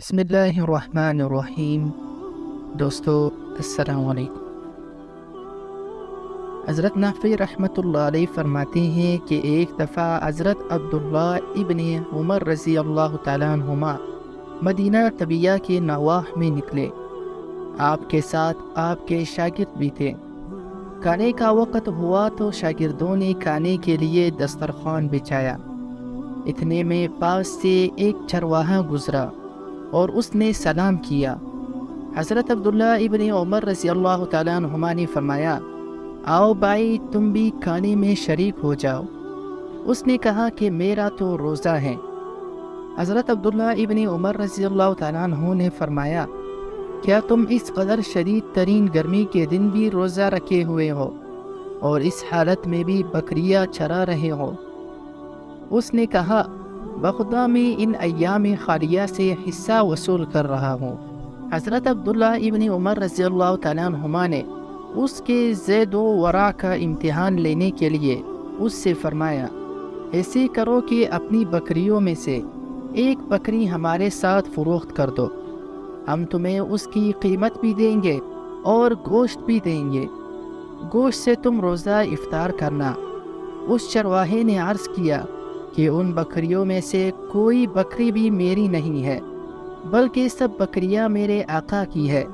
بسم اللہ الرحمن الرحیم۔ دوستو السلام علیکم۔ حضرت نافع رحمۃ اللہ علیہ فرماتے ہیں کہ ایک دفعہ حضرت عبداللہ ابن عمر رضی اللہ تعالیٰ عنہما مدینہ طبیعہ کے نواح میں نکلے۔ آپ کے ساتھ آپ کے شاگرد بھی تھے۔ کھانے کا وقت ہوا تو شاگردوں نے کھانے کے لیے دسترخوان بچھایا۔ اتنے میں پاس سے ایک چرواہا گزرا اور اس نے سلام کیا۔ حضرت عبداللہ ابن عمر رضی اللہ تعالیٰ عنہما نے فرمایا، آؤ بھائی تم بھی کھانے میں شریک ہو جاؤ۔ اس نے کہا کہ میرا تو روزہ ہے۔ حضرت عبداللہ ابن عمر رضی اللہ تعالیٰ عنہ نے فرمایا، کیا تم اس قدر شدید ترین گرمی کے دن بھی روزہ رکھے ہوئے ہو اور اس حالت میں بھی بکریاں چرا رہے ہو؟ اس نے کہا، بخدا میں ان ایام خالیہ سے حصہ وصول کر رہا ہوں۔ حضرت عبداللہ ابن عمر رضی اللہ تعالیٰ عنہما نے اس کے زید و ورع کا امتحان لینے کے لیے اس سے فرمایا، ایسے کرو کہ اپنی بکریوں میں سے ایک بکری ہمارے ساتھ فروخت کر دو، ہم تمہیں اس کی قیمت بھی دیں گے اور گوشت بھی دیں گے۔ گوشت سے تم روزہ افطار کرنا۔ اس چرواہے نے عرض کیا کہ ان بکریوں میں سے کوئی بکری بھی میری نہیں ہے، بلکہ سب بکریاں میرے آقا کی ہے۔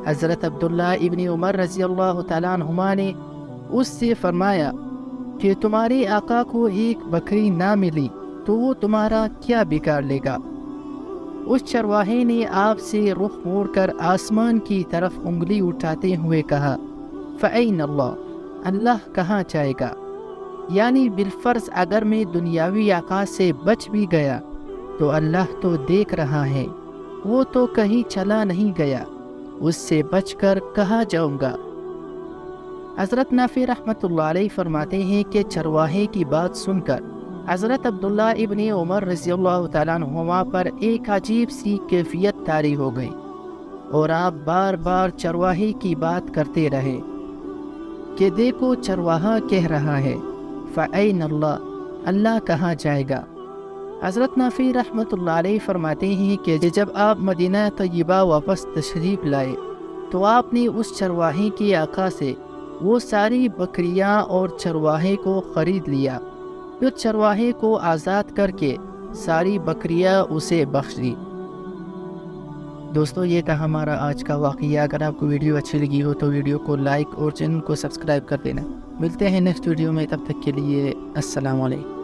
حضرت عبداللہ ابن عمر رضی اللہ تعالیٰ عنہما نے اس سے فرمایا کہ تمہارے آقا کو ایک بکری نہ ملی تو وہ تمہارا کیا بگاڑ لے گا؟ اس چرواہے نے آپ سے رخ موڑ کر آسمان کی طرف انگلی اٹھاتے ہوئے کہا، فَأَيْنَ اللَّهُ، اللہ کہاں جائے گا؟ یعنی بالفرض اگر میں دنیاوی آقا سے بچ بھی گیا تو اللہ تو دیکھ رہا ہے، وہ تو کہیں چلا نہیں گیا، اس سے بچ کر کہاں جاؤں گا؟ حضرت نافع رحمۃ اللہ علیہ فرماتے ہیں کہ چرواہے کی بات سن کر حضرت عبداللہ ابن عمر رضی اللہ تعالیٰ عنہما پر ایک عجیب سی کیفیت طاری ہو گئی اور آپ بار بار چرواہے کی بات کرتے رہے کہ دیکھو چرواہا کہہ رہا ہے، فَأَيْنَ اللَّهُ، اللہ کہاں جائے گا؟ حضرت نافع رحمۃ اللہ علیہ فرماتے ہیں کہ جب آپ مدینہ طیبہ واپس تشریف لائے تو آپ نے اس چرواہے کے آقا سے وہ ساری بکریاں اور چرواہے کو خرید لیا، پھر چرواہے کو آزاد کر کے ساری بکریاں اسے بخش دی۔ دوستو یہ تھا ہمارا آج کا واقعہ۔ اگر آپ کو ویڈیو اچھی لگی ہو تو ویڈیو کو لائک اور چینل کو سبسکرائب کر دینا۔ ملتے ہیں نیکسٹ ویڈیو میں، تب تک کے لیے السلام علیکم۔